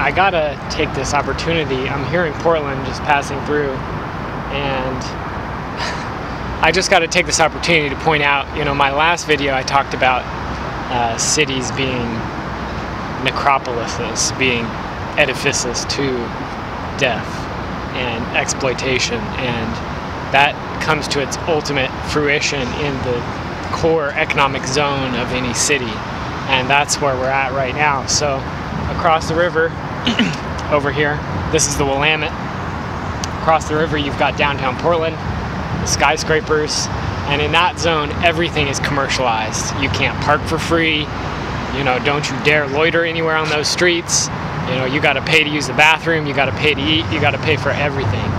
I gotta take this opportunity. I'm here in Portland, just passing through, and I just gotta take this opportunity to point out, my last video I talked about cities being necropolises, being edifices to death and exploitation, and that comes to its ultimate fruition in the core economic zone of any city, and that's where we're at right now. So across the river over here, this is the Willamette. Across the river you've got downtown Portland, the skyscrapers, and in that zone everything is commercialized. You can't park for free, don't you dare loiter anywhere on those streets. You gotta pay to use the bathroom, you gotta pay to eat, you gotta pay for everything.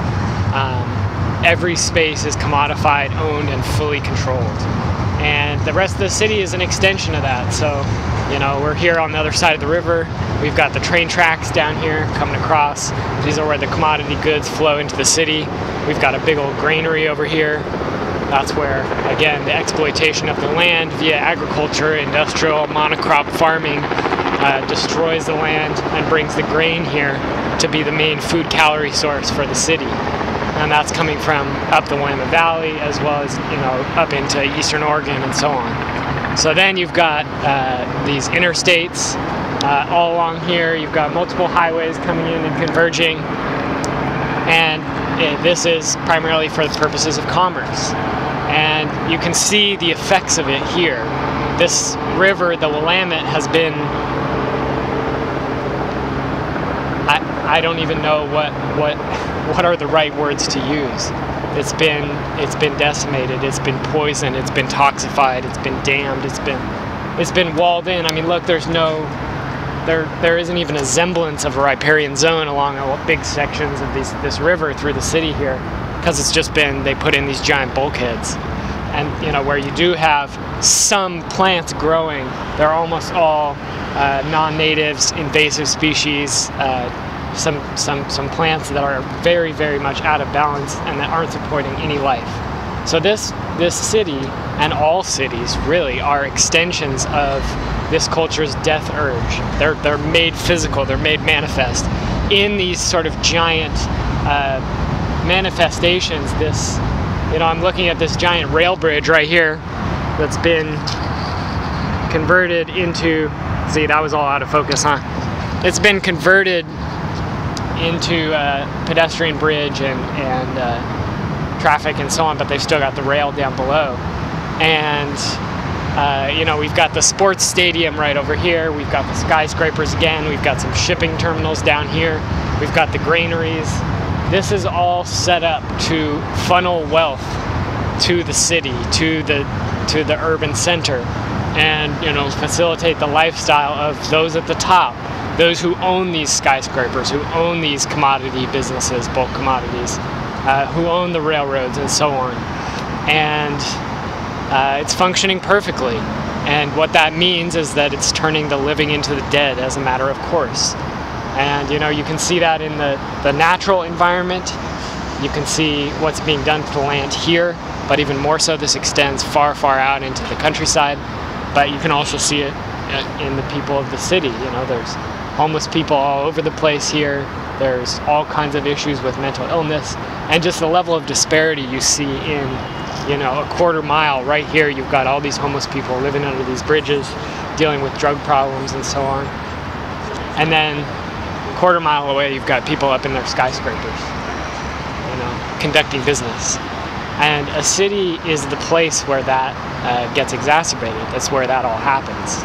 Every space is commodified, owned, and fully controlled. And the rest of the city is an extension of that. So, we're here on the other side of the river. We've got the train tracks down here coming across. These are where the commodity goods flow into the city. We've got a big old granary over here. That's where, again, the exploitation of the land via agriculture, industrial, monocrop farming destroys the land and brings the grain here to be the main food calorie source for the city. And that's coming from up the Willamette Valley, as well as up into eastern Oregon and so on. So then you've got these interstates all along here. You've got multiple highways coming in and converging, and this is primarily for the purposes of commerce. And you can see the effects of it here. This river, the Willamette, has been, I don't even know what are the right words to use. It's been decimated, it's been poisoned, it's been toxified, it's been dammed, it's been walled in. I mean, look, there isn't even a semblance of a riparian zone along big sections of this river through the city here, because it's just been, they put in these giant bulkheads. And where you do have some plants growing, they're almost all non-natives, invasive species, some plants that are very, very much out of balance and that aren't supporting any life. So this city, and all cities really, are extensions of this culture's death urge. They're made physical, they're made manifest in these sort of giant manifestations. I'm looking at this giant rail bridge right here that's been converted into, see, that was all out of focus, huh? It's been converted into a pedestrian bridge and traffic and so on, but they've still got the rail down below. And we've got the sports stadium right over here, we've got the skyscrapers again, we've got some shipping terminals down here, we've got the granaries. This is all set up to funnel wealth to the city, to the urban center, and facilitate the lifestyle of those at the top, those who own these skyscrapers, who own these commodity businesses, bulk commodities, who own the railroads and so on. And it's functioning perfectly. And what that means is that it's turning the living into the dead as a matter of course. And you can see that in the natural environment. You can see what's being done to the land here, but even more so, this extends far, far out into the countryside. But you can also see it in the people of the city. There's homeless people all over the place here. There's all kinds of issues with mental illness, and just the level of disparity you see in, a quarter mile right here. You've got all these homeless people living under these bridges, dealing with drug problems and so on. And then a quarter mile away, you've got people up in their skyscrapers, conducting business. And a city is the place where that gets exacerbated. That's where that all happens.